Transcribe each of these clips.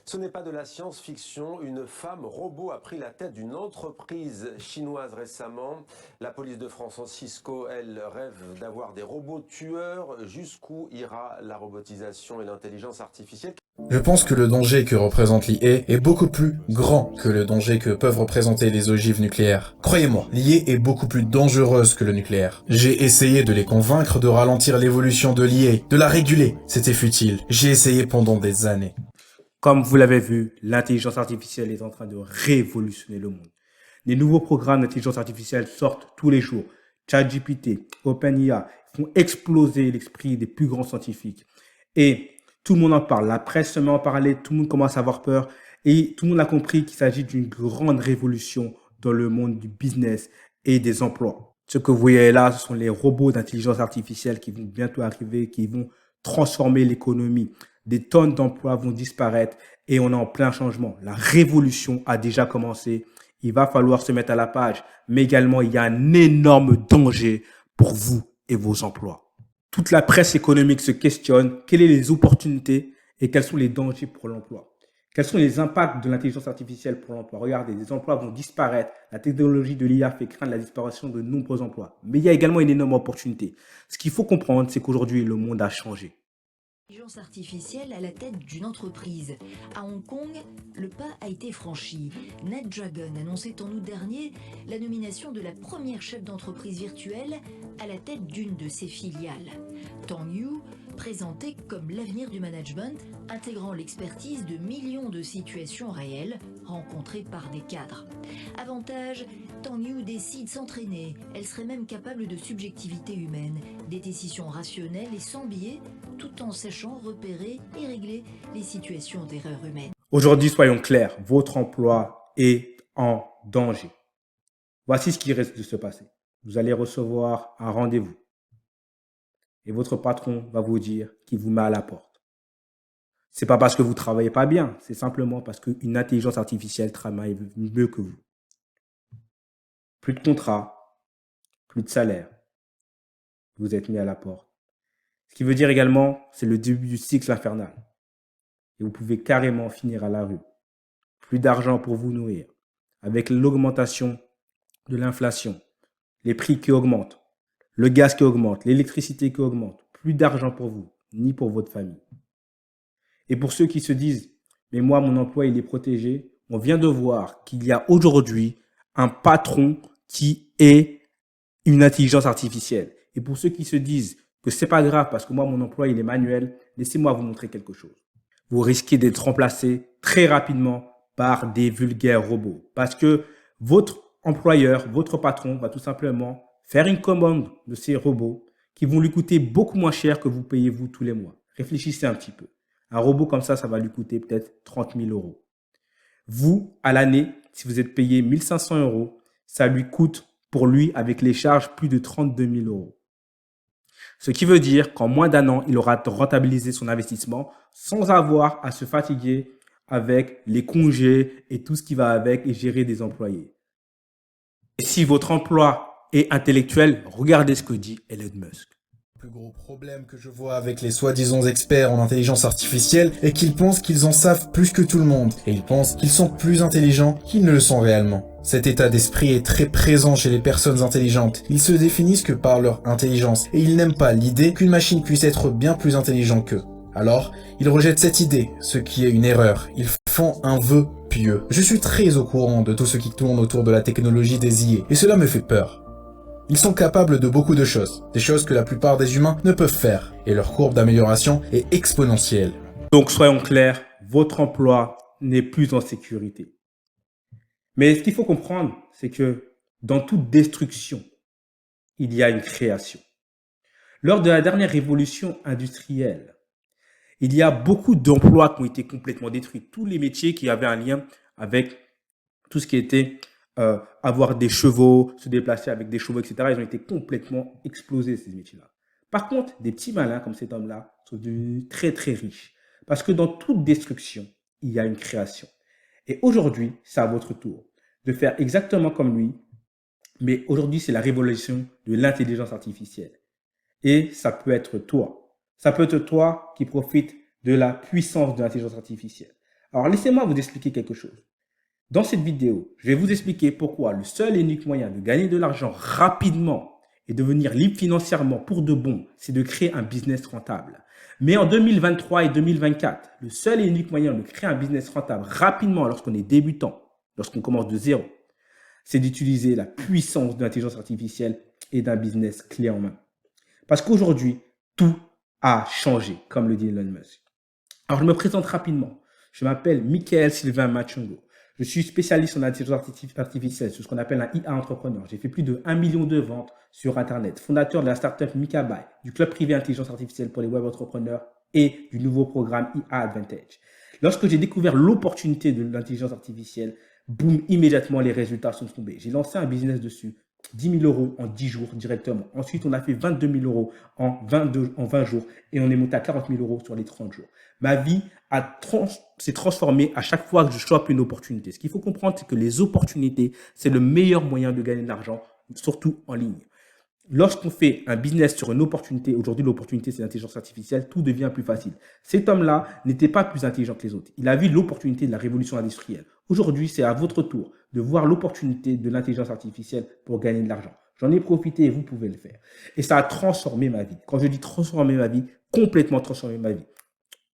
Ce n'est pas de la science-fiction. Une femme robot a pris la tête d'une entreprise chinoise récemment. La police de France Cisco, elle rêve d'avoir des robots tueurs. Jusqu'où ira la robotisation et l'intelligence artificielle? Je pense que le danger que représente l'IA est beaucoup plus grand que le danger que peuvent représenter les ogives nucléaires. Croyez-moi, l'IA est beaucoup plus dangereuse que le nucléaire. J'ai essayé de les convaincre de ralentir l'évolution de l'IA, de la réguler. C'était futile. J'ai essayé pendant des années. Comme vous l'avez vu, l'intelligence artificielle est en train de révolutionner le monde. Des nouveaux programmes d'intelligence artificielle sortent tous les jours. ChatGPT, OpenIA font exploser l'esprit des plus grands scientifiques. Et tout le monde en parle. La presse se met à en parler, tout le monde commence à avoir peur. Et tout le monde a compris qu'il s'agit d'une grande révolution dans le monde du business et des emplois. Ce que vous voyez là, ce sont les robots d'intelligence artificielle qui vont bientôt arriver, qui vont transformer l'économie. Des tonnes d'emplois vont disparaître et on est en plein changement. La révolution a déjà commencé. Il va falloir se mettre à la page. Mais également, il y a un énorme danger pour vous et vos emplois. Toute la presse économique se questionne quelles sont les opportunités et quels sont les dangers pour l'emploi. Quels sont les impacts de l'intelligence artificielle pour l'emploi? Regardez, des emplois vont disparaître. La technologie de l'IA fait craindre la disparition de nombreux emplois. Mais il y a également une énorme opportunité. Ce qu'il faut comprendre, c'est qu'aujourd'hui, le monde a changé. L'intelligence artificielle à la tête d'une entreprise. À Hong Kong, le pas a été franchi. NetDragon annonçait en août dernier la nomination de la première chef d'entreprise virtuelle à la tête d'une de ses filiales. Tang Yu, présenté comme l'avenir du management, intégrant l'expertise de millions de situations réelles rencontrées par des cadres. Avantage, Tang Yu décide s'entraîner. Elle serait même capable de subjectivité humaine, des décisions rationnelles et sans biais, tout en sachant repérer et régler les situations d'erreur humaine. Aujourd'hui, soyons clairs, votre emploi est en danger. Voici ce qui risque de se passer. Vous allez recevoir un rendez-vous et votre patron va vous dire qu'il vous met à la porte. C'est pas parce que vous travaillez pas bien, c'est simplement parce qu'une intelligence artificielle travaille mieux que vous. Plus de contrat, plus de salaire. Vous êtes mis à la porte. Ce qui veut dire également, c'est le début du cycle infernal. Et vous pouvez carrément finir à la rue. Plus d'argent pour vous nourrir. Avec l'augmentation de l'inflation, les prix qui augmentent, le gaz qui augmente, l'électricité qui augmente, plus d'argent pour vous, ni pour votre famille. Et pour ceux qui se disent, mais moi, mon emploi, il est protégé, on vient de voir qu'il y a aujourd'hui un patron qui est une intelligence artificielle. Et pour ceux qui se disent que c'est pas grave parce que moi, mon emploi, il est manuel, laissez-moi vous montrer quelque chose. Vous risquez d'être remplacé très rapidement par des vulgaires robots. Parce que votre employeur, votre patron va tout simplement faire une commande de ces robots qui vont lui coûter beaucoup moins cher que vous payez vous tous les mois. Réfléchissez un petit peu. Un robot comme ça va lui coûter peut-être 30 000 euros. Vous, à l'année, si vous êtes payé 1 500 euros, ça lui coûte pour lui, avec les charges, plus de 32 000 euros. Ce qui veut dire qu'en moins d'un an, il aura rentabilisé son investissement sans avoir à se fatiguer avec les congés et tout ce qui va avec et gérer des employés. Et si votre emploi est intellectuel, regardez ce que dit Elon Musk. Le plus gros problème que je vois avec les soi-disant experts en intelligence artificielle est qu'ils pensent qu'ils en savent plus que tout le monde, et ils pensent qu'ils sont plus intelligents qu'ils ne le sont réellement. Cet état d'esprit est très présent chez les personnes intelligentes. Ils se définissent que par leur intelligence, et ils n'aiment pas l'idée qu'une machine puisse être bien plus intelligente qu'eux. Alors, ils rejettent cette idée, ce qui est une erreur. Ils font un vœu pieux. Je suis très au courant de tout ce qui tourne autour de la technologie des IA, et cela me fait peur. Ils sont capables de beaucoup de choses, des choses que la plupart des humains ne peuvent faire, et leur courbe d'amélioration est exponentielle. Donc soyons clairs, votre emploi n'est plus en sécurité. Mais ce qu'il faut comprendre, c'est que dans toute destruction, il y a une création. Lors de la dernière révolution industrielle, il y a beaucoup d'emplois qui ont été complètement détruits. Tous les métiers qui avaient un lien avec tout ce qui était avoir des chevaux, se déplacer avec des chevaux, etc. Ils ont été complètement explosés, ces métiers-là. Par contre, des petits malins comme cet homme-là sont devenus très, très riches. Parce que dans toute destruction, il y a une création. Et aujourd'hui, c'est à votre tour de faire exactement comme lui. Mais aujourd'hui, c'est la révolution de l'intelligence artificielle. Et ça peut être toi. Ça peut être toi qui profites de la puissance de l'intelligence artificielle. Alors, laissez-moi vous expliquer quelque chose. Dans cette vidéo, je vais vous expliquer pourquoi le seul et unique moyen de gagner de l'argent rapidement et devenir libre financièrement pour de bon, c'est de créer un business rentable. Mais en 2023 et 2024, le seul et unique moyen de créer un business rentable rapidement lorsqu'on est débutant, lorsqu'on commence de zéro, c'est d'utiliser la puissance de l'intelligence artificielle et d'un business clé en main. Parce qu'aujourd'hui, tout a changé, comme le dit Elon Musk. Alors, je me présente rapidement. Je m'appelle Michael Sylvain Machongo. Je suis spécialiste en intelligence artificielle, c'est ce qu'on appelle un IA entrepreneur. J'ai fait plus de 1 million de ventes sur Internet, fondateur de la startup Mikabai, du club privé intelligence artificielle pour les web entrepreneurs et du nouveau programme IA Advantage. Lorsque j'ai découvert l'opportunité de l'intelligence artificielle, boum, immédiatement les résultats sont tombés. J'ai lancé un business dessus, 10 000 euros en 10 jours directement. Ensuite, on a fait 22 000 euros en 20 jours et on est monté à 40 000 euros sur les 30 jours. Ma vie s'est transformée à chaque fois que je chope une opportunité. Ce qu'il faut comprendre, c'est que les opportunités, c'est le meilleur moyen de gagner de l'argent, surtout en ligne. Lorsqu'on fait un business sur une opportunité, aujourd'hui l'opportunité c'est l'intelligence artificielle, tout devient plus facile. Cet homme-là n'était pas plus intelligent que les autres. Il a vu l'opportunité de la révolution industrielle. Aujourd'hui, c'est à votre tour de voir l'opportunité de l'intelligence artificielle pour gagner de l'argent. J'en ai profité et vous pouvez le faire. Et ça a transformé ma vie. Quand je dis transformer ma vie, complètement transformer ma vie.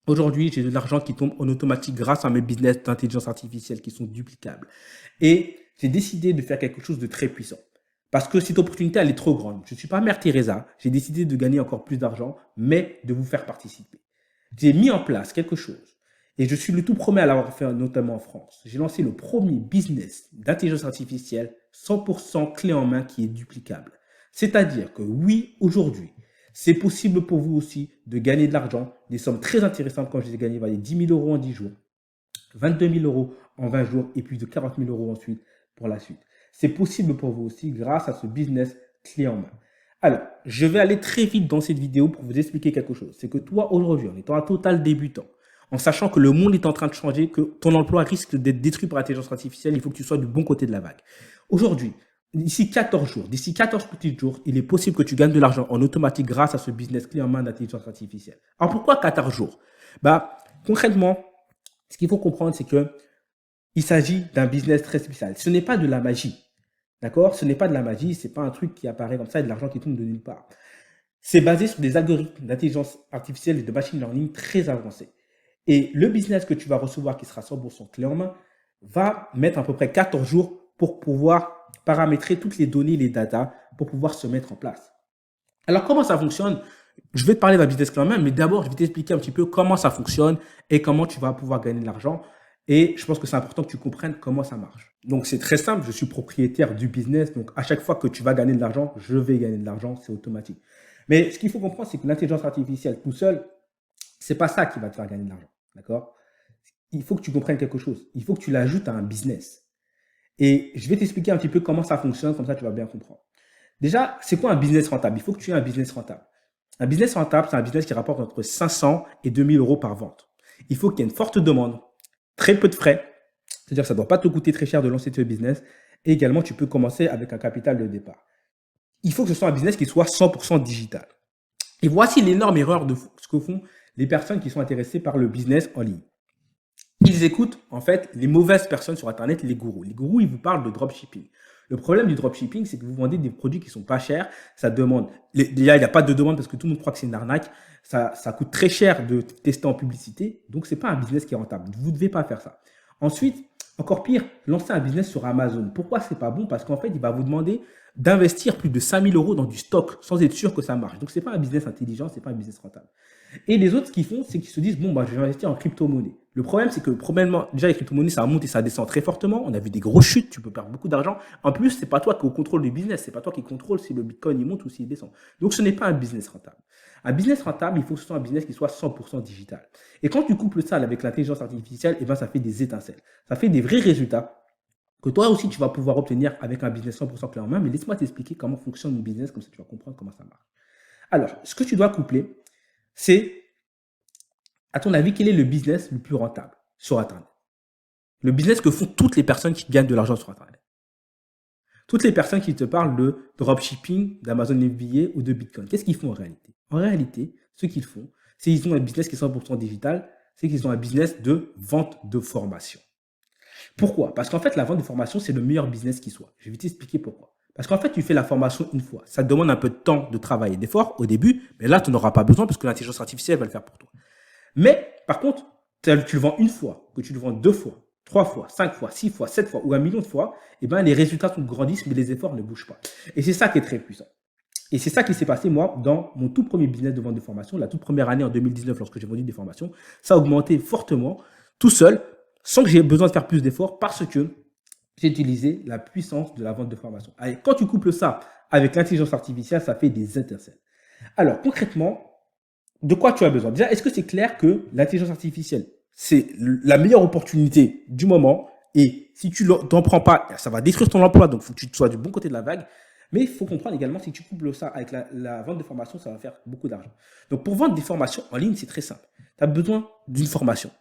Aujourd'hui, j'ai de l'argent qui tombe en automatique grâce à mes business d'intelligence artificielle qui sont duplicables. Et j'ai décidé de faire quelque chose de très puissant. Parce que cette opportunité, elle est trop grande. Je ne suis pas Mère Teresa. J'ai décidé de gagner encore plus d'argent, mais de vous faire participer. J'ai mis en place quelque chose. Et je suis le tout premier à l'avoir fait, notamment en France. J'ai lancé le premier business d'intelligence artificielle 100% clé en main qui est duplicable. C'est-à-dire que oui, aujourd'hui, c'est possible pour vous aussi de gagner de l'argent, des sommes très intéressantes quand je les ai gagnées, 10 000 euros en 10 jours, 22 000 euros en 20 jours et plus de 40 000 euros ensuite pour la suite. C'est possible pour vous aussi grâce à ce business clé en main. Alors, je vais aller très vite dans cette vidéo pour vous expliquer quelque chose. C'est que toi, aujourd'hui, en étant un total débutant, en sachant que le monde est en train de changer, que ton emploi risque d'être détruit par l'intelligence artificielle, il faut que tu sois du bon côté de la vague. Aujourd'hui, d'ici 14 jours, d'ici 14 petits jours, il est possible que tu gagnes de l'argent en automatique grâce à ce business clé en main d'intelligence artificielle. Alors, pourquoi 14 jours? Concrètement, ce qu'il faut comprendre, c'est que il s'agit d'un business très spécial. Ce n'est pas de la magie. D'accord? Ce n'est pas de la magie, c'est pas un truc qui apparaît comme ça et de l'argent qui tombe de nulle part. C'est basé sur des algorithmes d'intelligence artificielle et de machine learning très avancés. Et le business que tu vas recevoir, qui sera 100% clé en main, va mettre à peu près 14 jours pour pouvoir paramétrer toutes les données, les datas, pour pouvoir se mettre en place. Alors, comment ça fonctionne? Je vais te parler d'un business clé en main, mais d'abord, je vais t'expliquer un petit peu comment ça fonctionne et comment tu vas pouvoir gagner de l'argent. Et je pense que c'est important que tu comprennes comment ça marche. Donc, c'est très simple. Je suis propriétaire du business. Donc, à chaque fois que tu vas gagner de l'argent, je vais gagner de l'argent. C'est automatique. Mais ce qu'il faut comprendre, c'est que l'intelligence artificielle tout seul, c'est pas ça qui va te faire gagner de l'argent. D'accord? Il faut que tu comprennes quelque chose. Il faut que tu l'ajoutes à un business. Et je vais t'expliquer un petit peu comment ça fonctionne. Comme ça, tu vas bien comprendre. Déjà, c'est quoi un business rentable? Il faut que tu aies un business rentable. Un business rentable, c'est un business qui rapporte entre 500 et 2000 euros par vente. Il faut qu'il y ait une forte demande, très peu de frais. C'est-à-dire que ça ne doit pas te coûter très cher de lancer ce business. Et également, tu peux commencer avec un capital de départ. Il faut que ce soit un business qui soit 100% digital. Et voici l'énorme erreur de ce que font les personnes qui sont intéressées par le business en ligne. Ils écoutent, en fait, les mauvaises personnes sur Internet, les gourous. Les gourous, ils vous parlent de dropshipping. Le problème du dropshipping, c'est que vous vendez des produits qui sont pas chers. Ça demande, déjà, il n'y a pas de demande parce que tout le monde croit que c'est une arnaque. Ça coûte très cher de tester en publicité. Donc, c'est pas un business qui est rentable. Vous ne devez pas faire ça. Ensuite, encore pire, lancer un business sur Amazon. Pourquoi c'est pas bon? Parce qu'en fait, il va vous demander d'investir plus de 5 000 euros dans du stock sans être sûr que ça marche. Donc, c'est pas un business intelligent, c'est pas un business rentable. Et les autres, ce qu'ils font, c'est qu'ils se disent, bon, je vais investir en crypto-monnaie. Le problème, c'est que, déjà, les crypto-monnaies, ça monte et ça descend très fortement. On a vu des grosses chutes, tu peux perdre beaucoup d'argent. En plus, c'est pas toi qui es au contrôle du business. C'est pas toi qui contrôle si le Bitcoin, il monte ou s'il descend. Donc, ce n'est pas un business rentable. Un business rentable, il faut que ce soit un business qui soit 100% digital. Et quand tu couples ça avec l'intelligence artificielle, ça fait des étincelles. Ça fait des vrais résultats que toi aussi, tu vas pouvoir obtenir avec un business 100% clé en main. Mais laisse-moi t'expliquer comment fonctionne mon business, comme ça, tu vas comprendre comment ça marche. Alors, ce que tu dois coupler, c'est, à ton avis, quel est le business le plus rentable sur Internet? Le business que font toutes les personnes qui gagnent de l'argent sur Internet. Toutes les personnes qui te parlent de dropshipping, d'Amazon FBA ou de Bitcoin. Qu'est-ce qu'ils font en réalité? En réalité, ce qu'ils font, c'est qu'ils ont un business qui est 100% digital. c'est qu'ils ont un business de vente de formation. Pourquoi? Parce qu'en fait, la vente de formation, c'est le meilleur business qui soit. Je vais t'expliquer pourquoi. Parce qu'en fait, tu fais la formation une fois. Ça te demande un peu de temps, de travail et d'effort au début, mais là, tu n'en auras pas besoin parce que l'intelligence artificielle va le faire pour toi. Mais par contre, tu le vends une fois, que tu le vends 2 fois, 3 fois, 5 fois, 6 fois, 7 fois ou 1 million de fois, eh ben, les résultats grandissent, mais les efforts ne bougent pas. Et c'est ça qui est très puissant. Et c'est ça qui s'est passé, moi, dans mon tout premier business de vente de formation, la toute première année en 2019, lorsque j'ai vendu des formations. Ça a augmenté fortement, tout seul, sans que j'ai besoin de faire plus d'efforts, parce que j'ai utilisé la puissance de la vente de formation. Allez, quand tu couples ça avec l'intelligence artificielle, ça fait des étincelles. Alors, concrètement, de quoi tu as besoin? Déjà, est-ce que c'est clair que l'intelligence artificielle, c'est la meilleure opportunité du moment, et si tu n'en prends pas, ça va détruire ton emploi, donc il faut que tu sois du bon côté de la vague. Mais il faut comprendre également, si tu couples ça avec la vente de formation, ça va faire beaucoup d'argent. Donc, pour vendre des formations en ligne, c'est très simple. Tu as besoin d'une formation.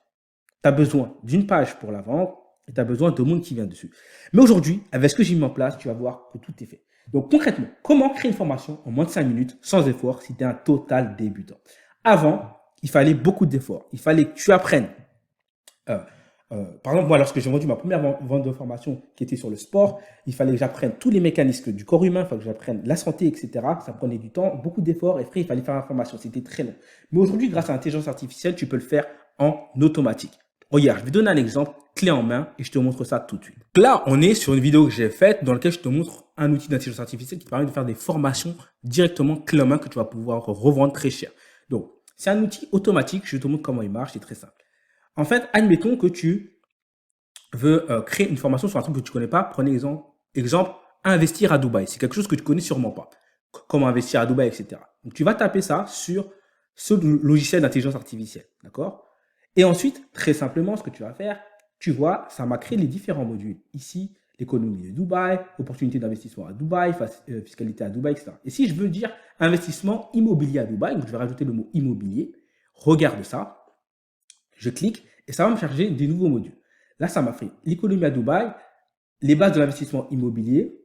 Tu as besoin d'une page pour la vente et tu as besoin de monde qui vient dessus. Mais aujourd'hui, avec ce que j'ai mis en place, tu vas voir que tout est fait. Donc, concrètement, comment créer une formation en moins de 5 minutes sans effort si tu es un total débutant? Avant, il fallait beaucoup d'efforts. Il fallait que tu apprennes. Par exemple, moi, lorsque j'ai vendu ma première vente de formation qui était sur le sport, il fallait que j'apprenne tous les mécanismes du corps humain, il fallait que j'apprenne la santé, etc. Ça prenait du temps, beaucoup d'efforts et après, il fallait faire la formation. C'était très long. Mais aujourd'hui, grâce à l'intelligence artificielle, tu peux le faire en automatique. Regarde, je vais donner un exemple clé en main et je te montre ça tout de suite. Là, on est sur une vidéo que j'ai faite dans laquelle je te montre un outil d'intelligence artificielle qui te permet de faire des formations directement clé en main que tu vas pouvoir revendre très cher. Donc, c'est un outil automatique. Je te montre comment il marche. C'est très simple. En fait, admettons que tu veux créer une formation sur un truc que tu connais pas. Prenez exemple, investir à Dubaï. C'est quelque chose que tu connais sûrement pas. Comment investir à Dubaï, etc. Donc, tu vas taper ça sur ce logiciel d'intelligence artificielle. D'accord? Et ensuite, très simplement, ce que tu vas faire, tu vois, ça m'a créé les différents modules. Ici, l'économie de Dubaï, opportunité d'investissement à Dubaï, fiscalité à Dubaï, etc. Et si je veux dire investissement immobilier à Dubaï, donc je vais rajouter le mot immobilier, regarde ça, je clique et ça va me charger des nouveaux modules. Là, ça m'a fait l'économie à Dubaï, les bases de l'investissement immobilier,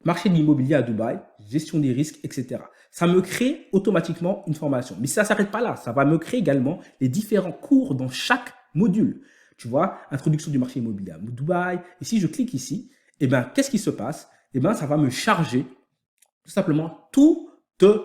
marché de l'immobilier à Dubaï, gestion des risques, etc. Ça me crée automatiquement une formation. Mais ça ne s'arrête pas là. Ça va me créer également les différents cours dans chaque module. Tu vois, introduction du marché immobilier à Dubaï. Et si je clique ici, eh ben, qu'est-ce qui se passe? Eh ben, ça va me charger tout simplement toute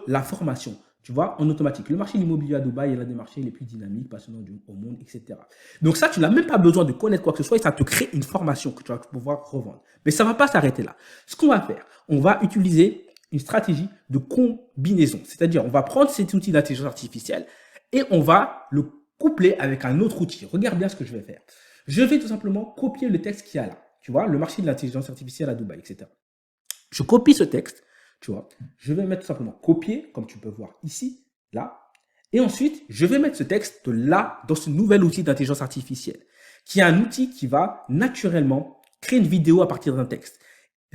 la formation. Tu vois, en automatique. Le marché de l'immobilier à Dubaï est l'un des marchés les plus dynamiques, passionnants au monde, etc. Donc ça, tu n'as même pas besoin de connaître quoi que ce soit et ça te crée une formation que tu vas pouvoir revendre. Mais ça ne va pas s'arrêter là. Ce qu'on va faire, on va utiliser une stratégie de combinaison. C'est-à-dire, on va prendre cet outil d'intelligence artificielle et on va le coupler avec un autre outil. Regarde bien ce que je vais faire. Je vais tout simplement copier le texte qu'il y a là. Tu vois, le marché de l'intelligence artificielle à Dubaï, etc. Je copie ce texte. Tu vois, je vais mettre tout simplement copier, comme tu peux voir ici, là. Et ensuite, je vais mettre ce texte là, dans ce nouvel outil d'intelligence artificielle, qui est un outil qui va naturellement créer une vidéo à partir d'un texte.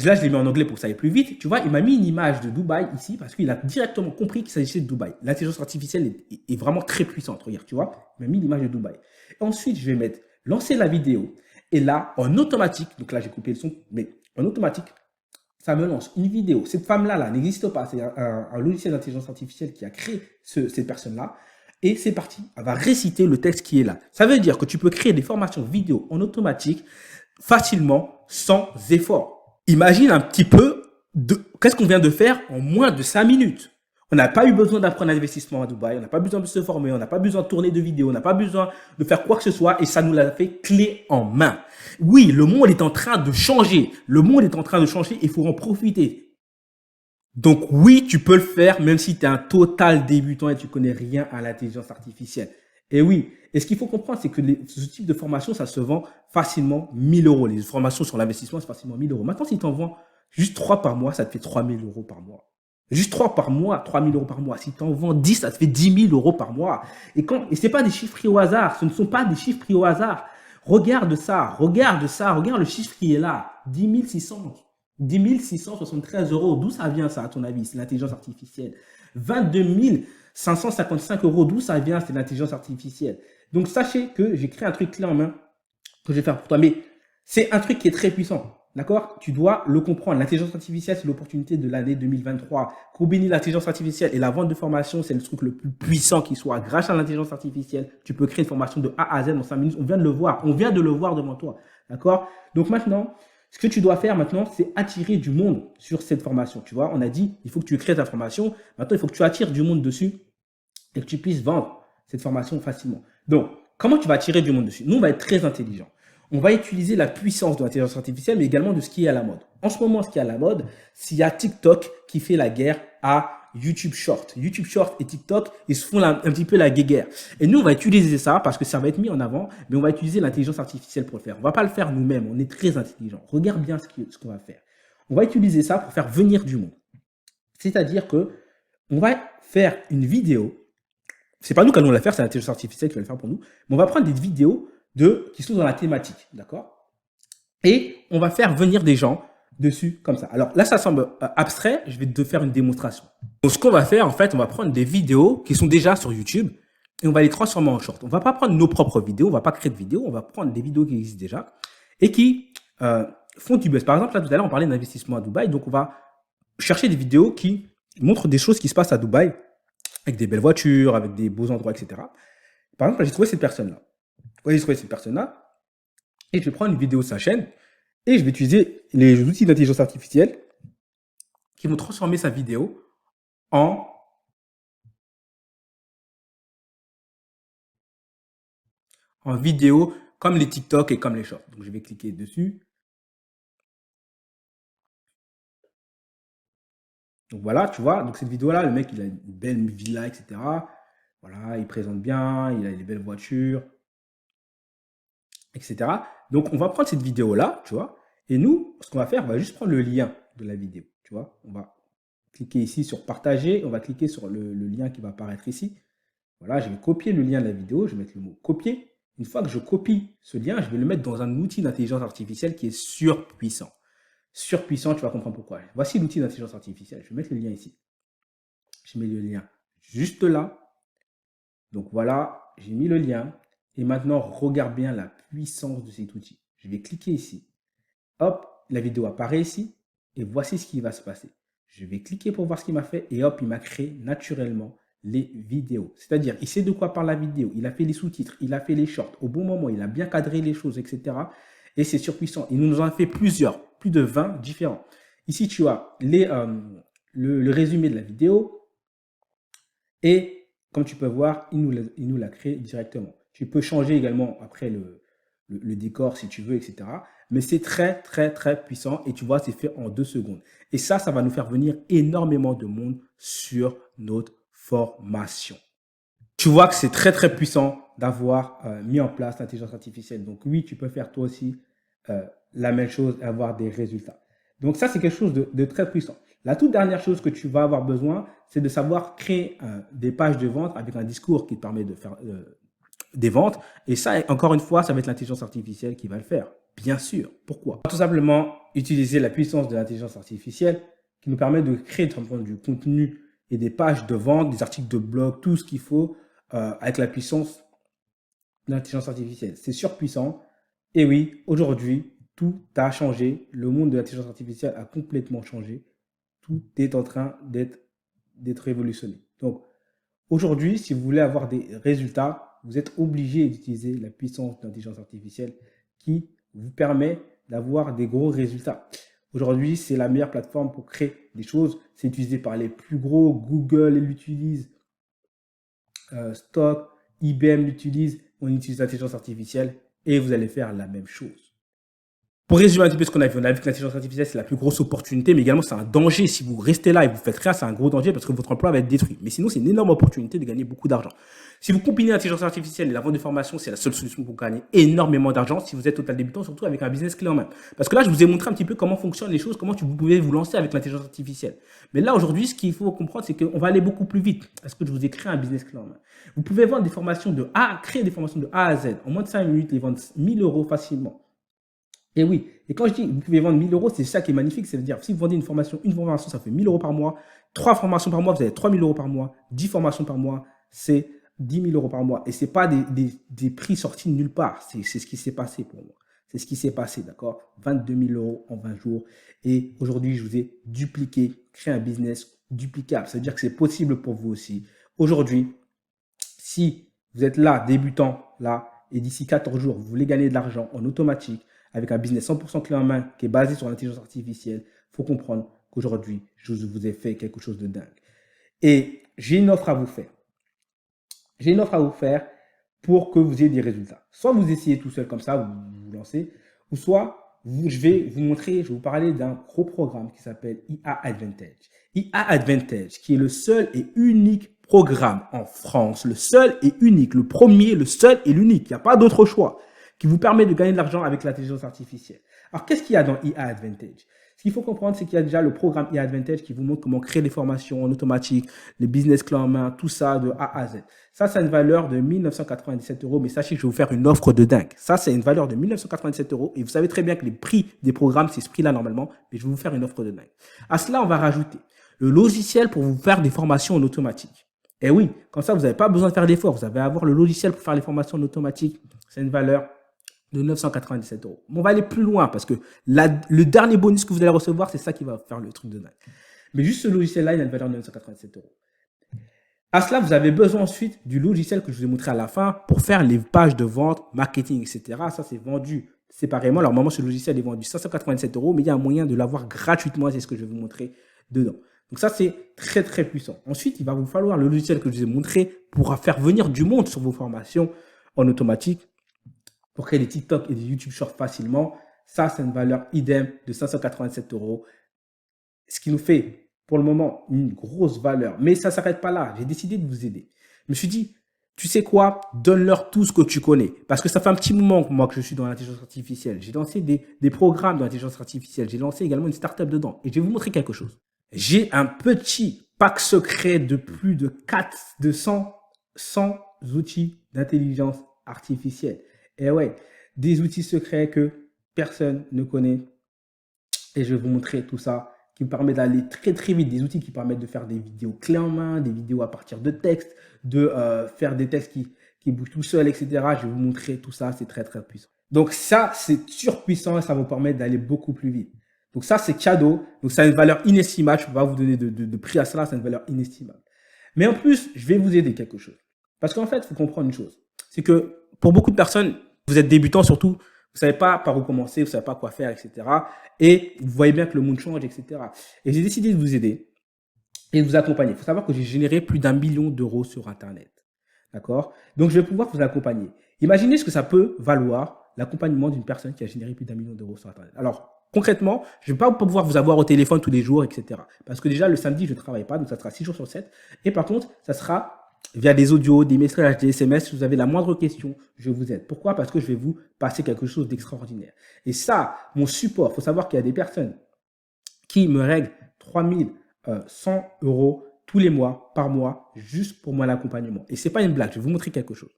Là, je l'ai mis en anglais pour que ça aille plus vite. Tu vois, il m'a mis une image de Dubaï ici parce qu'il a directement compris qu'il s'agissait de Dubaï. L'intelligence artificielle est vraiment très puissante. Regarde, tu vois, il m'a mis l'image de Dubaï. Et ensuite, je vais mettre lancer la vidéo. Et là, en automatique, donc là, j'ai coupé le son, mais en automatique, ça me lance une vidéo. Cette femme-là n'existe pas. C'est un logiciel d'intelligence artificielle qui a créé cette personne-là. Et c'est parti. Elle va réciter le texte qui est là. Ça veut dire que tu peux créer des formations vidéo en automatique facilement, sans effort. Imagine un petit peu qu'est-ce qu'on vient de faire en moins de 5 minutes. On n'a pas eu besoin d'apprendre l'investissement à Dubaï. On n'a pas besoin de se former. On n'a pas besoin de tourner de vidéos. On n'a pas besoin de faire quoi que ce soit. Et ça nous l'a fait clé en main. Oui, le monde est en train de changer. Le monde est en train de changer. Il faut en profiter. Donc oui, tu peux le faire même si tu es un total débutant et tu connais rien à l'intelligence artificielle. Et oui, et ce qu'il faut comprendre, c'est que ce type de formation, ça se vend facilement 1000 euros. Les formations sur l'investissement, c'est facilement 1000 euros. Maintenant, si tu en vends juste 3 par mois, ça te fait 3000 euros par mois. Juste 3 par mois, 3000 euros par mois. Si tu en vends 10, ça te fait 10 000 euros par mois. Et ce n'est pas des chiffres pris au hasard. Ce ne sont pas des chiffres pris au hasard. Regarde ça, regarde le chiffre qui est là. 10 673 euros. D'où ça vient ça, à ton avis? C'est l'intelligence artificielle. 22 555 euros. D'où ça vient? C'est l'intelligence artificielle. Donc, sachez que j'ai créé un truc clé en main que je vais faire pour toi. Mais c'est un truc qui est très puissant. D'accord? Tu dois le comprendre. L'intelligence artificielle, c'est l'opportunité de l'année 2023. Combiner l'intelligence artificielle et la vente de formation, c'est le truc le plus puissant qui soit. Grâce à l'intelligence artificielle, tu peux créer une formation de A à Z en 5 minutes. On vient de le voir. On vient de le voir devant toi. D'accord? Donc maintenant, ce que tu dois faire maintenant, c'est attirer du monde sur cette formation. Tu vois, on a dit, il faut que tu crées ta formation. Maintenant, il faut que tu attires du monde dessus et que tu puisses vendre cette formation facilement. Donc, comment tu vas attirer du monde dessus? Nous, on va être très intelligent. On va utiliser la puissance de l'intelligence artificielle, mais également de ce qui est à la mode. En ce moment, ce qui est à la mode, c'est il y a TikTok qui fait la guerre à YouTube Short. YouTube Short et TikTok, ils se font un petit peu la guéguerre. Et nous, on va utiliser ça parce que ça va être mis en avant, mais on va utiliser l'intelligence artificielle pour le faire. On va pas le faire nous-mêmes, on est très intelligent. Regarde bien ce qu'on va faire. On va utiliser ça pour faire venir du monde. C'est-à-dire que on va faire une vidéo. C'est pas nous qui allons la faire, c'est l'intelligence artificielle qui va le faire pour nous. Mais on va prendre des vidéos qui sont dans la thématique, d'accord? Et on va faire venir des gens dessus comme ça. Alors là, ça semble abstrait. Je vais te faire une démonstration. Donc, ce qu'on va faire, en fait, on va prendre des vidéos qui sont déjà sur YouTube et on va les transformer en short. On va pas prendre nos propres vidéos, on va pas créer de vidéos, on va prendre des vidéos qui existent déjà et qui font du buzz. Par exemple, là, tout à l'heure, on parlait d'investissement à Dubaï. Donc, on va chercher des vidéos qui montrent des choses qui se passent à Dubaï avec des belles voitures, avec des beaux endroits, etc. Par exemple, là, j'ai trouvé cette personne-là. J'ai trouvé cette personne-là et je vais prendre une vidéo de sa chaîne et je vais utiliser les outils d'intelligence artificielle qui vont transformer sa vidéo en vidéo comme les TikTok et comme les shorts. Donc, je vais cliquer dessus. Donc, voilà, tu vois. Donc, cette vidéo-là, le mec, il a une belle villa, etc. Voilà, il présente bien, il a des belles voitures, etc. Donc, on va prendre cette vidéo-là, tu vois. Et nous, ce qu'on va faire, on va juste prendre le lien de la vidéo, tu vois. On va cliquer ici sur partager. On va cliquer sur le lien qui va apparaître ici. Voilà, je vais copier le lien de la vidéo. Je vais mettre le mot copier. Une fois que je copie ce lien, je vais le mettre dans un outil d'intelligence artificielle qui est surpuissant. Surpuissant, tu vas comprendre pourquoi. Voici l'outil d'intelligence artificielle. Je vais mettre le lien ici. Je mets le lien juste là. Donc voilà, j'ai mis le lien. Et maintenant, regarde bien la puissance de cet outil. Je vais cliquer ici. Hop, la vidéo apparaît ici. Et voici ce qui va se passer. Je vais cliquer pour voir ce qu'il m'a fait. Et hop, il m'a créé naturellement les vidéos. C'est-à-dire, il sait de quoi parle la vidéo. Il a fait les sous-titres. Il a fait les shorts. Au bon moment, il a bien cadré les choses, etc. Et c'est surpuissant. Il nous en a fait plusieurs. Plus de 20 différents. Ici, tu as le résumé de la vidéo. Et comme tu peux voir, il nous l'a créé directement. Tu peux changer également après le décor si tu veux, etc. Mais c'est très, très, très puissant. Et tu vois, c'est fait en 2 secondes. Et ça va nous faire venir énormément de monde sur notre formation. Tu vois que c'est très, très puissant d'avoir mis en place l'intelligence artificielle. Donc oui, tu peux faire toi aussi la même chose et avoir des résultats. Donc ça, c'est quelque chose de très puissant. La toute dernière chose que tu vas avoir besoin, c'est de savoir créer des pages de vente avec un discours qui te permet de faire des ventes. Et ça, encore une fois, ça va être l'intelligence artificielle qui va le faire. Bien sûr. Pourquoi? Tout simplement utiliser la puissance de l'intelligence artificielle qui nous permet de créer du contenu et des pages de vente, des articles de blog, tout ce qu'il faut avec la puissance de l'intelligence artificielle. C'est surpuissant. Et oui, aujourd'hui, tout a changé. Le monde de l'intelligence artificielle a complètement changé. Tout est en train d'être révolutionné. Donc, aujourd'hui, si vous voulez avoir des résultats, vous êtes obligé d'utiliser la puissance de l'intelligence artificielle qui vous permet d'avoir des gros résultats. Aujourd'hui, c'est la meilleure plateforme pour créer des choses. C'est utilisé par les plus gros. Google l'utilise, Stock, IBM l'utilise. On utilise l'intelligence artificielle et vous allez faire la même chose. Pour résumer un petit peu ce qu'on a vu que l'intelligence artificielle, c'est la plus grosse opportunité, mais également c'est un danger. Si vous restez là et vous faites rien, c'est un gros danger parce que votre emploi va être détruit. Mais sinon, c'est une énorme opportunité de gagner beaucoup d'argent. Si vous combinez l'intelligence artificielle et la vente de formation, c'est la seule solution pour gagner énormément d'argent si vous êtes total débutant, surtout avec un business clé en main. Parce que là, je vous ai montré un petit peu comment fonctionnent les choses, comment vous pouvez vous lancer avec l'intelligence artificielle. Mais là, aujourd'hui, ce qu'il faut comprendre, c'est qu'on va aller beaucoup plus vite. Parce que je vous ai créé un business clé en main. Vous pouvez vendre des formations créer des formations de A à Z. En moins de 5 minutes, les vendre 1000 € facilement. Et oui, et quand je dis vous pouvez vendre 1000 €, c'est ça qui est magnifique. C'est-à-dire, si vous vendez une formation, ça fait 1000 € par mois. 3 formations par mois, vous avez 3000 € par mois. 10 formations par mois, c'est 10 000 € par mois. Et ce n'est pas des prix sortis de nulle part. C'est ce qui s'est passé pour moi. C'est ce qui s'est passé, d'accord? 22 000 euros en 20 jours. Et aujourd'hui, je vous ai dupliqué, créé un business duplicable. Ça veut dire que c'est possible pour vous aussi. Aujourd'hui, si vous êtes là, débutant, là, et d'ici 14 jours, vous voulez gagner de l'argent en automatique avec un business 100% clé en main qui est basé sur l'intelligence artificielle, il faut comprendre qu'aujourd'hui, je vous ai fait quelque chose de dingue. Et j'ai une offre à vous faire. J'ai une offre à vous faire pour que vous ayez des résultats. Soit vous essayez tout seul comme ça, vous lancez, ou soit je vais vous montrer, je vais vous parler d'un gros programme qui s'appelle IA Advantage. IA Advantage, qui est le seul et unique programme en France, le seul et unique, le premier, le seul et l'unique, il n'y a pas d'autre choix, qui vous permet de gagner de l'argent avec l'intelligence artificielle. Alors, qu'est-ce qu'il y a dans IA Advantage? Ce qu'il faut comprendre, c'est qu'il y a déjà le programme IA Advantage qui vous montre comment créer des formations en automatique, les business clés en main, tout ça de A à Z. Ça, c'est une valeur de 1 997 euros, mais sachez que je vais vous faire une offre de dingue. Ça, c'est une valeur de 1 997 euros et vous savez très bien que les prix des programmes, c'est ce prix-là normalement, mais je vais vous faire une offre de dingue. À cela, on va rajouter le logiciel pour vous faire des formations en automatique. Et oui, comme ça, vous n'avez pas besoin de faire d'efforts. Vous allez avoir le logiciel pour faire les formations en automatique. C'est une valeur de 997 euros. Mais on va aller plus loin parce que le dernier bonus que vous allez recevoir, c'est ça qui va faire le truc de dingue. Mais juste ce logiciel-là, il a une valeur de 997 euros. À cela, vous avez besoin ensuite du logiciel que je vous ai montré à la fin pour faire les pages de vente, marketing, etc. Ça, c'est vendu séparément. Alors, normalement, ce logiciel est vendu 587 euros, mais il y a un moyen de l'avoir gratuitement. C'est ce que je vais vous montrer dedans. Donc ça, c'est très, très puissant. Ensuite, il va vous falloir le logiciel que je vous ai montré pour faire venir du monde sur vos formations en automatique, pour créer des TikTok et des YouTube Shorts facilement. Ça, c'est une valeur idem de 587 euros. Ce qui nous fait, pour le moment, une grosse valeur. Mais ça ne s'arrête pas là. J'ai décidé de vous aider. Je me suis dit, tu sais quoi? Donne-leur tout ce que tu connais. Parce que ça fait un petit moment, moi, que je suis dans l'intelligence artificielle. J'ai lancé des programmes d'intelligence artificielle. J'ai lancé également une startup dedans. Et je vais vous montrer quelque chose. J'ai un petit pack secret de plus de 100 outils d'intelligence artificielle. Et ouais, des outils secrets que personne ne connaît. Et je vais vous montrer tout ça qui me permet d'aller très très vite. Des outils qui permettent de faire des vidéos clés en main, des vidéos à partir de textes, de faire des textes qui bougent tout seul, etc. Je vais vous montrer tout ça, c'est très très puissant. Donc ça, c'est surpuissant et ça vous permet d'aller beaucoup plus vite. Donc ça, c'est cadeau. Donc ça a une valeur inestimable. Je ne peux pas vous donner de prix à cela, c'est une valeur inestimable. Mais en plus, je vais vous aider quelque chose. Parce qu'en fait, il faut comprendre une chose. C'est que pour beaucoup de personnes, vous êtes débutants surtout, vous ne savez pas par où commencer, vous ne savez pas quoi faire, etc. Et vous voyez bien que le monde change, etc. Et j'ai décidé de vous aider et de vous accompagner. Il faut savoir que j'ai généré plus d'1 million d'euros sur Internet. D'accord? Donc, je vais pouvoir vous accompagner. Imaginez ce que ça peut valoir l'accompagnement d'une personne qui a généré plus d'1 million d'euros sur Internet. Alors, concrètement, je ne vais pas pouvoir vous avoir au téléphone tous les jours, etc. Parce que déjà, le samedi, je ne travaille pas, donc ça sera 6 jours sur 7. Et par contre, ça sera via des audios, des messages, des SMS. Si vous avez la moindre question, je vous aide. Pourquoi? Parce que je vais vous passer quelque chose d'extraordinaire. Et ça, mon support, il faut savoir qu'il y a des personnes qui me règlent 3100 euros tous les mois, par mois, juste pour moi l'accompagnement. Et ce n'est pas une blague, je vais vous montrer quelque chose.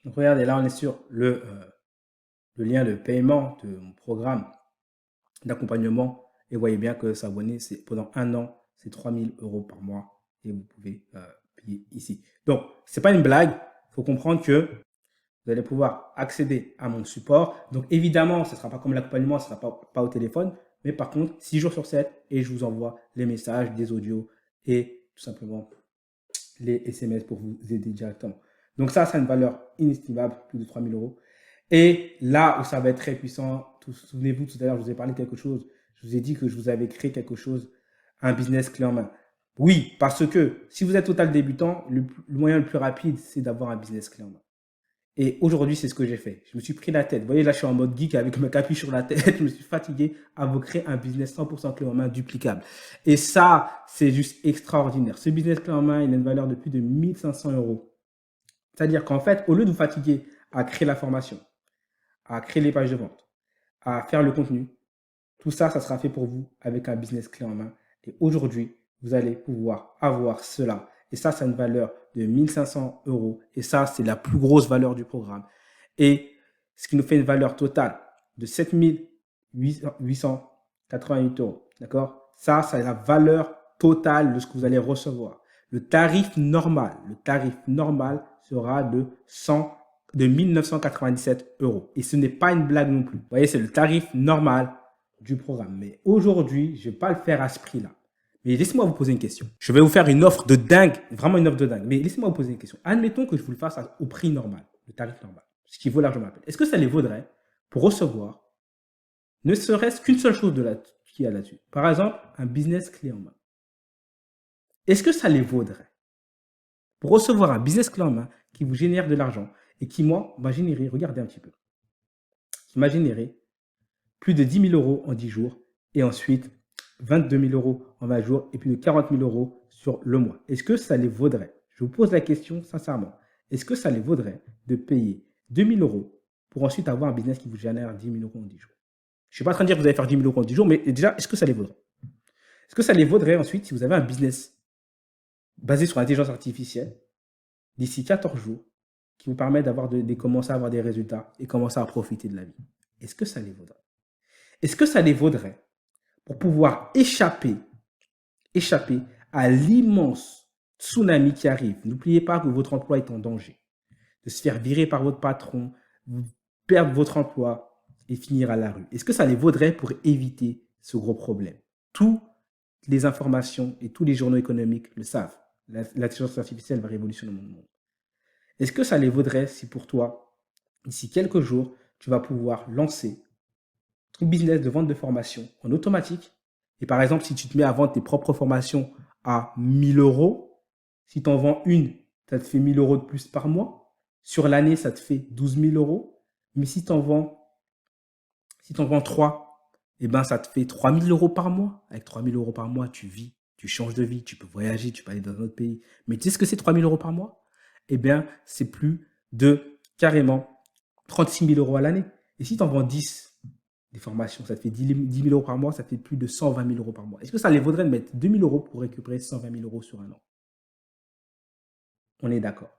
Donc regardez, là on est sur le lien de paiement de mon programme d'accompagnement. Et vous voyez bien que s'abonner, c'est pendant 1 an, c'est 3000 euros par mois. Et vous pouvez payer ici. Donc, ce n'est pas une blague. Il faut comprendre que vous allez pouvoir accéder à mon support. Donc, évidemment, ce ne sera pas comme l'accompagnement, ce ne sera pas au téléphone. Mais par contre, 6 jours sur 7, et je vous envoie les messages, des audios et tout simplement les SMS pour vous aider directement. Donc ça, c'est une valeur inestimable, plus de 3000 euros. Et là où ça va être très puissant, souvenez-vous, tout à l'heure, je vous ai parlé de quelque chose. Je vous ai dit que je vous avais créé quelque chose, un business clé en main. Oui, parce que si vous êtes total débutant, le moyen le plus rapide, c'est d'avoir un business clé en main. Et aujourd'hui, c'est ce que j'ai fait. Je me suis pris la tête. Vous voyez, là, je suis en mode geek avec ma capuche sur la tête. Je me suis fatigué à vous créer un business 100% clé en main duplicable. Et ça, c'est juste extraordinaire. Ce business clé en main, il a une valeur de plus de 1500 euros. C'est-à-dire qu'en fait, au lieu de vous fatiguer à créer la formation, à créer les pages de vente, à faire le contenu, tout ça, ça sera fait pour vous avec un business clé en main. Et aujourd'hui, vous allez pouvoir avoir cela. Et ça, c'est une valeur de 1500 euros. Et ça, c'est la plus grosse valeur du programme. Et ce qui nous fait une valeur totale de 7888 euros. D'accord? Ça, c'est la valeur totale de ce que vous allez recevoir. Le tarif normal sera de 100 de 1997 €. Et ce n'est pas une blague non plus. Vous voyez, c'est le tarif normal du programme. Mais aujourd'hui, je ne vais pas le faire à ce prix-là. Mais laissez-moi vous poser une question. Je vais vous faire une offre de dingue, vraiment une offre de dingue. Mais laissez-moi vous poser une question. Admettons que je vous le fasse au prix normal, le tarif normal, ce qui vaut largement la peine. Est-ce que ça les vaudrait pour recevoir ne serait-ce qu'une seule chose qu'il y a là-dessus? Par exemple, un business clé en main. Est-ce que ça les vaudrait pour recevoir un business clé en main qui vous génère de l'argent et qui, moi, m'a généré, regardez un petit peu, qui m'a généré plus de 10 000 € en 10 jours et ensuite 22 000 € en 20 jours et plus de 40 000 € sur le mois. Est-ce que ça les vaudrait? Je vous pose la question sincèrement. Est-ce que ça les vaudrait de payer 2 000 € pour ensuite avoir un business qui vous génère 10 000 € en 10 jours? Je ne suis pas en train de dire que vous allez faire 10 000 € en 10 jours, mais déjà, est-ce que ça les vaudrait? Est-ce que ça les vaudrait ensuite si vous avez un business basé sur l'intelligence artificielle d'ici 14 jours qui vous permet de commencer à avoir des résultats et commencer à profiter de la vie? Est-ce que ça les vaudrait? Est-ce que ça les vaudrait pour pouvoir échapper à l'immense tsunami qui arrive? N'oubliez pas que votre emploi est en danger. De se faire virer par votre patron, perdre votre emploi et finir à la rue. Est-ce que ça les vaudrait pour éviter ce gros problème? Toutes les informations et tous les journaux économiques le savent. L'intelligence artificielle va révolutionner le monde. Est-ce que ça les vaudrait si pour toi, d'ici quelques jours, tu vas pouvoir lancer ton business de vente de formation en automatique? Et par exemple, si tu te mets à vendre tes propres formations à 1 000 €, si tu en vends une, ça te fait 1 000 € de plus par mois. Sur l'année, ça te fait 12 000 €. Mais si tu en vends 3, eh ben, ça te fait 3 000 € par mois. Avec 3 000 € par mois, tu vis, tu changes de vie, tu peux voyager, tu peux aller dans un autre pays. Mais tu sais ce que c'est 3 000 € par mois? Eh bien, c'est plus de carrément 36 000 € à l'année. Et si tu en vends 10 des formations, ça te fait 10 000 € par mois, ça fait plus de 120 000 € par mois. Est-ce que ça les vaudrait de mettre 2 000 € pour récupérer 120 000 € sur un an? On est d'accord.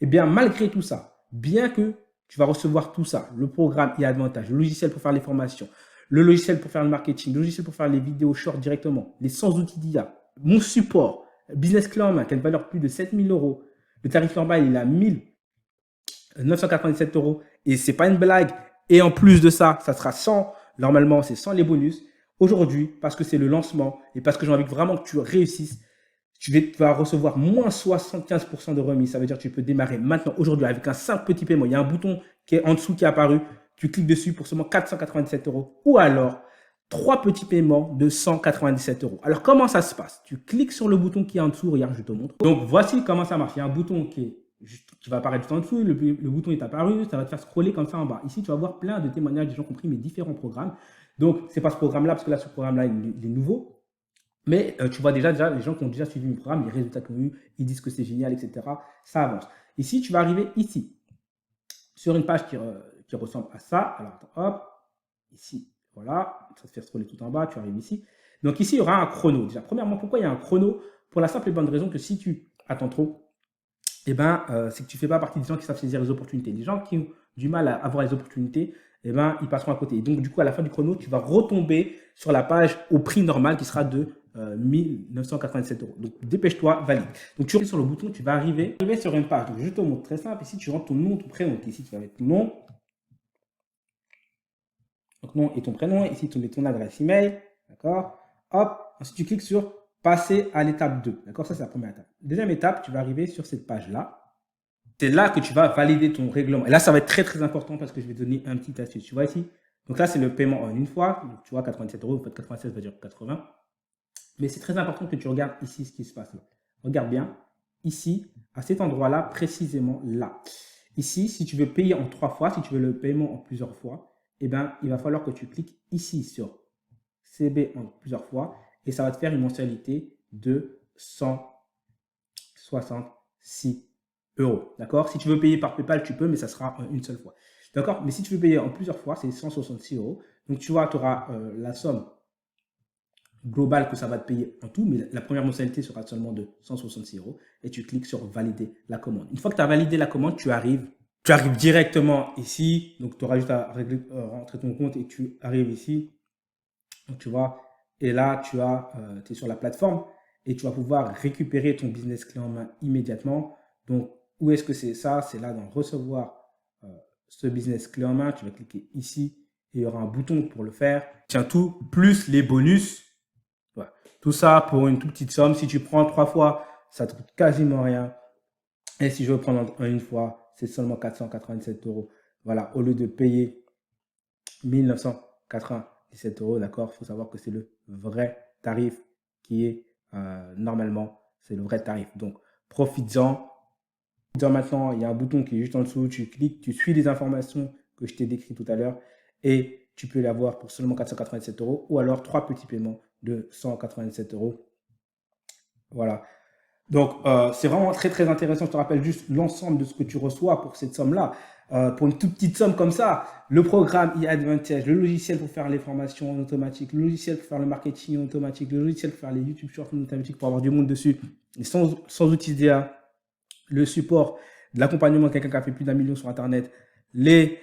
Eh bien, malgré tout ça, bien que tu vas recevoir tout ça, le programme et Advantage, le logiciel pour faire les formations, le logiciel pour faire le marketing, le logiciel pour faire les vidéos short directement, les 100 outils d'IA, mon support, business clé en main, qui a une valeur plus de 7 000 €. Le tarif normal, il est à 1 997 € et c'est pas une blague. Et en plus de ça, ça sera sans, normalement, c'est sans les bonus. Aujourd'hui, parce que c'est le lancement et parce que j'ai envie vraiment que tu réussisses, tu vas recevoir moins 75% de remise. Ça veut dire que tu peux démarrer maintenant, aujourd'hui, avec un simple petit paiement. Il y a un bouton qui est en dessous qui est apparu. Tu cliques dessus pour seulement 497 € ou alors 3 petits paiements de 197 €. Alors, comment ça se passe? Tu cliques sur le bouton qui est en dessous. Regarde, je te montre. Donc, voici comment ça marche. Il y a un bouton qui va apparaître juste en dessous. Le bouton est apparu. Ça va te faire scroller comme ça en bas. Ici, tu vas voir plein de témoignages des gens qui ont pris mes différents programmes. Donc, c'est pas ce programme-là, parce que là, ce programme-là, il est nouveau. Mais tu vois déjà les gens qui ont déjà suivi mon programme, les résultats qu'ils ont eu, ils disent que c'est génial, etc. Ça avance. Ici, tu vas arriver ici, sur une page qui ressemble à ça. Alors, hop, ici, voilà, ça se fait scroller tout en bas, tu arrives ici. Donc ici, il y aura un chrono. Déjà, premièrement, pourquoi il y a un chrono? Pour la simple et bonne raison que si tu attends trop, eh ben, c'est que tu ne fais pas partie des gens qui savent saisir les opportunités. Les gens qui ont du mal à avoir les opportunités, eh ben, ils passeront à côté. Et donc, du coup, à la fin du chrono, tu vas retomber sur la page au prix normal qui sera de 1 987 €. Donc, dépêche-toi, valide. Donc, tu cliques sur le bouton, tu vas arriver sur une page. Donc, je te montre très simple. Ici, tu rentres ton nom, ton prénom. Donc, ici, tu vas mettre ton nom. Donc, nom et ton prénom. Ici, tu mets ton adresse email. D'accord? Hop. Ensuite, tu cliques sur passer à l'étape 2. D'accord? Ça, c'est la première étape. Deuxième étape, tu vas arriver sur cette page-là. C'est là que tu vas valider ton règlement. Et là, ça va être très, très important parce que je vais te donner un petit astuce. Tu vois ici? Donc là, c'est le paiement en une fois. Donc, tu vois, 87 €. En fait, 96 va dire 80. Mais c'est très important que tu regardes ici ce qui se passe là. Regarde bien. Ici, à cet endroit-là, précisément là. Ici, si tu veux payer en 3 fois, si tu veux le paiement en plusieurs fois, eh ben, il va falloir que tu cliques ici sur CB en plusieurs fois et ça va te faire une mensualité de 166 €. D'accord? Si tu veux payer par PayPal, tu peux, mais ça sera en une seule fois. D'accord? Mais si tu veux payer en plusieurs fois, c'est 166 €. Donc, tu vois, tu auras la somme globale que ça va te payer en tout, mais la première mensualité sera seulement de 166 € et tu cliques sur valider la commande. Une fois que tu as validé la commande, tu arrives directement ici. Donc, tu auras juste à rentrer ton compte et tu arrives ici. Donc, tu vois, et là, tu es sur la plateforme et tu vas pouvoir récupérer ton business clé en main immédiatement. Donc, où est-ce que c'est ça? C'est là dans recevoir ce business clé en main. Tu vas cliquer ici et il y aura un bouton pour le faire. Tiens, tout plus les bonus. Ouais. Tout ça pour une toute petite somme. Si tu prends 3 fois, ça te coûte quasiment rien. Et si je veux prendre une fois, c'est seulement 497 €. Voilà, au lieu de payer 1997 €, d'accord? Il faut savoir que c'est le vrai tarif qui est normalement, c'est le vrai tarif. Donc, profites-en. Maintenant, il y a un bouton qui est juste en dessous. Tu cliques, tu suis les informations que je t'ai décrites tout à l'heure et tu peux l'avoir pour seulement 497 € ou alors 3 petits paiements de 197 €. Voilà. Donc, c'est vraiment très, très intéressant. Je te rappelle juste l'ensemble de ce que tu reçois pour cette somme-là. Pour une toute petite somme comme ça, le programme e-Advantage, le logiciel pour faire les formations en automatique, le logiciel pour faire le marketing en automatique, le logiciel pour faire les YouTube Shorts en automatique pour avoir du monde dessus, et sans outils d'IA, le support de l'accompagnement de quelqu'un qui a fait plus d'1 million sur Internet, les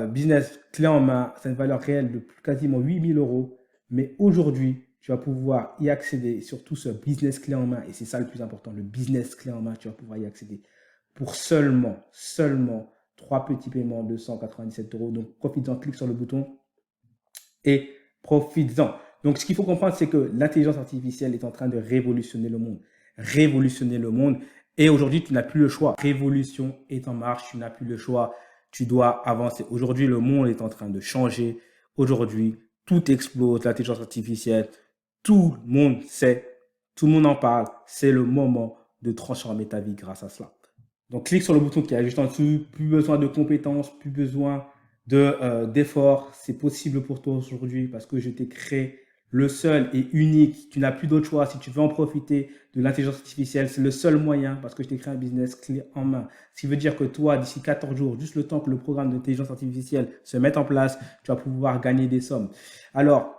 business clés en main, c'est une valeur réelle de quasiment 8 000 €. Mais aujourd'hui, tu vas pouvoir y accéder, surtout ce business clé en main, et c'est ça le plus important, le business clé en main, tu vas pouvoir y accéder pour seulement 3 petits paiements de 197 €. Donc, profites-en, clique sur le bouton et profites-en. Donc, ce qu'il faut comprendre, c'est que l'intelligence artificielle est en train de révolutionner le monde. Révolutionner le monde. Et aujourd'hui, tu n'as plus le choix. Révolution est en marche, tu n'as plus le choix. Tu dois avancer. Aujourd'hui, le monde est en train de changer. Aujourd'hui, tout explose, l'intelligence artificielle. Tout le monde sait, tout le monde en parle. C'est le moment de transformer ta vie grâce à cela. Donc, clique sur le bouton qui est juste en dessous. Plus besoin de compétences, plus besoin d'efforts. C'est possible pour toi aujourd'hui parce que je t'ai créé le seul et unique. Tu n'as plus d'autre choix. Si tu veux en profiter de l'intelligence artificielle, c'est le seul moyen parce que je t'ai créé un business clé en main. Ce qui veut dire que toi, d'ici 14 jours, juste le temps que le programme d'intelligence artificielle se mette en place, tu vas pouvoir gagner des sommes. Alors,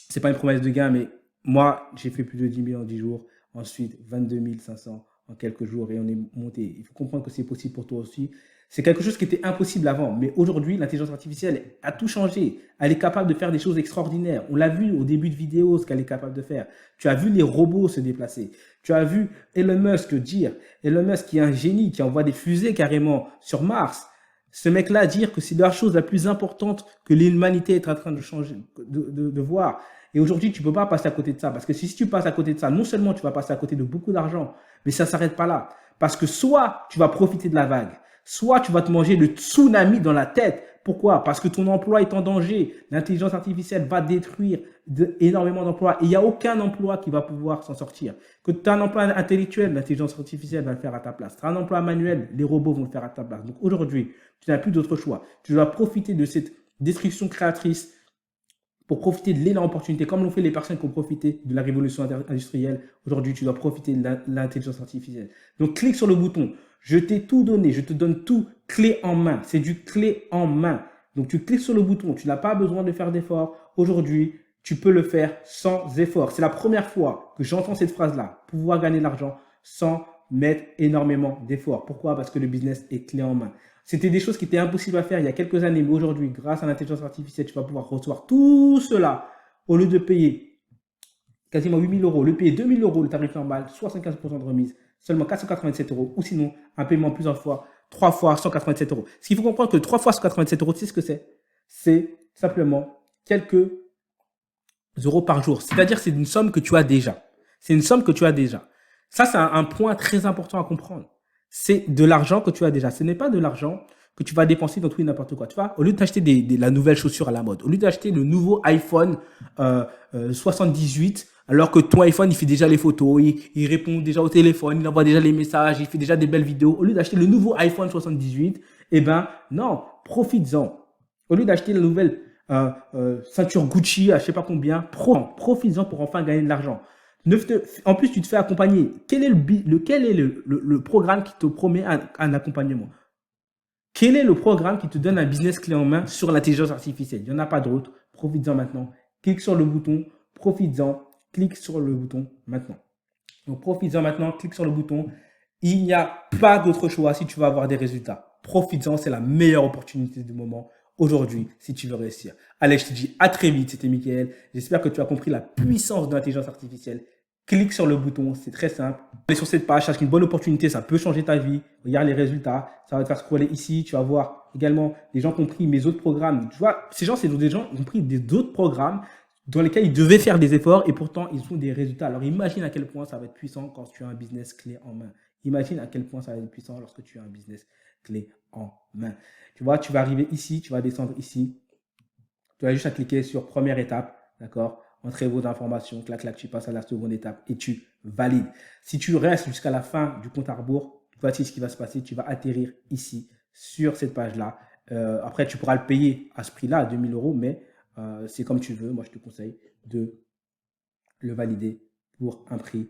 c'est pas une promesse de gain, mais moi, j'ai fait plus de 10 000 en 10 jours. Ensuite, 22 500 en quelques jours et on est monté. Il faut comprendre que c'est possible pour toi aussi. C'est quelque chose qui était impossible avant, mais aujourd'hui, l'intelligence artificielle a tout changé. Elle est capable de faire des choses extraordinaires. On l'a vu au début de vidéo, ce qu'elle est capable de faire. Tu as vu les robots se déplacer. Tu as vu Elon Musk dire, Elon Musk qui est un génie, qui envoie des fusées carrément sur Mars. Ce mec-là dire que c'est la chose la plus importante que l'humanité est en train de changer, de voir. Et aujourd'hui, tu peux pas passer à côté de ça. Parce que si tu passes à côté de ça, non seulement tu vas passer à côté de beaucoup d'argent, mais ça s'arrête pas là. Parce que soit tu vas profiter de la vague, soit tu vas te manger le tsunami dans la tête. Pourquoi? Parce que ton emploi est en danger. L'intelligence artificielle va détruire énormément d'emplois. Et il n'y a aucun emploi qui va pouvoir s'en sortir. Que tu as un emploi intellectuel, l'intelligence artificielle va le faire à ta place. Tu as un emploi manuel, les robots vont le faire à ta place. Donc aujourd'hui, tu n'as plus d'autre choix. Tu dois profiter de cette destruction créatrice pour profiter de l'énorme opportunité, comme l'ont fait les personnes qui ont profité de la révolution industrielle. Aujourd'hui, tu dois profiter de l'intelligence artificielle. Donc, clique sur le bouton. Je t'ai tout donné. Je te donne tout clé en main. C'est du clé en main. Donc, tu cliques sur le bouton. Tu n'as pas besoin de faire d'efforts. Aujourd'hui, tu peux le faire sans effort. C'est la première fois que j'entends cette phrase-là. Pouvoir gagner de l'argent sans mettre énormément d'efforts. Pourquoi? Parce que le business est clé en main. C'était des choses qui étaient impossibles à faire il y a quelques années, mais aujourd'hui, grâce à l'intelligence artificielle, tu vas pouvoir recevoir tout cela au lieu de payer quasiment 8 000 €, le payer 2 000 € le tarif normal, 75% de remise, seulement 497 € ou sinon un paiement plusieurs fois, 3 fois 187 €. Ce qu'il faut comprendre que 3 fois 187 €, tu sais ce que c'est? C'est simplement quelques euros par jour. C'est-à-dire c'est une somme que tu as déjà. C'est une somme que tu as déjà. Ça, c'est un point très important à comprendre. C'est de l'argent que tu as déjà. Ce n'est pas de l'argent que tu vas dépenser dans tout et n'importe quoi. Tu vois, au lieu d'acheter la nouvelle chaussure à la mode, au lieu d'acheter le nouveau iPhone 78, alors que ton iPhone, il fait déjà les photos, il répond déjà au téléphone, il envoie déjà les messages, il fait déjà des belles vidéos. Au lieu d'acheter le nouveau iPhone 78, eh ben non, profites-en. Au lieu d'acheter la nouvelle ceinture Gucci à je sais pas combien, profites-en pour enfin gagner de l'argent. En plus, tu te fais accompagner. Quel est le programme qui te promet un accompagnement? Quel est le programme qui te donne un business clé en main sur l'intelligence artificielle? Il n'y en a pas d'autre. Profites-en maintenant. Clique sur le bouton. Profites-en. Clique sur le bouton maintenant. Donc, profites-en maintenant. Clique sur le bouton. Il n'y a pas d'autre choix si tu veux avoir des résultats. Profites-en. C'est la meilleure opportunité du moment aujourd'hui si tu veux réussir. Allez, je te dis à très vite. C'était Mickaël. J'espère que tu as compris la puissance de l'intelligence artificielle clique sur le bouton, c'est très simple. Allez sur cette page, cherche une bonne opportunité, ça peut changer ta vie. Regarde les résultats, ça va te faire scroller ici. Tu vas voir également des gens qui ont pris mes autres programmes. Tu vois, ces gens, c'est des gens qui ont pris des autres programmes dans lesquels ils devaient faire des efforts et pourtant ils ont des résultats. Alors imagine à quel point ça va être puissant quand tu as un business clé en main. Imagine à quel point ça va être puissant lorsque tu as un business clé en main. Tu vois, tu vas arriver ici, tu vas descendre ici. Tu as juste à cliquer sur première étape, d'accord? Entrez vos informations, clac, clac, tu passes à la seconde étape et tu valides. Si tu restes jusqu'à la fin du compte à rebours, voici ce qui va se passer. Tu vas atterrir ici, sur cette page-là. Après, tu pourras le payer à ce prix-là, à 2000 €, mais c'est comme tu veux. Moi, je te conseille de le valider pour un prix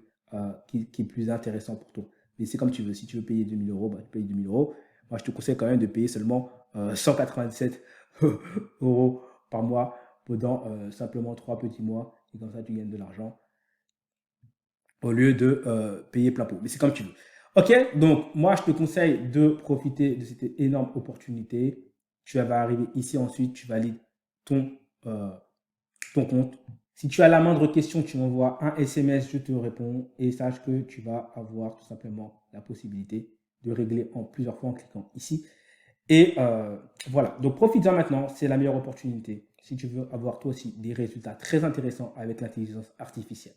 qui est plus intéressant pour toi. Mais c'est comme tu veux. Si tu veux payer 2000 €, bah, tu payes 2000 €. Moi, je te conseille quand même de payer seulement 197 € par mois pendant simplement 3 petits mois. Et comme ça, tu gagnes de l'argent au lieu de payer plein pot. Mais c'est comme tu veux. Ok, donc moi, je te conseille de profiter de cette énorme opportunité. Tu vas arriver ici ensuite, tu valides ton compte. Si tu as la moindre question, tu m'envoies un SMS, je te réponds et sache que tu vas avoir tout simplement la possibilité de régler en plusieurs fois en cliquant ici. Et voilà, donc profite-en maintenant, c'est la meilleure opportunité si tu veux avoir toi aussi des résultats très intéressants avec l'intelligence artificielle.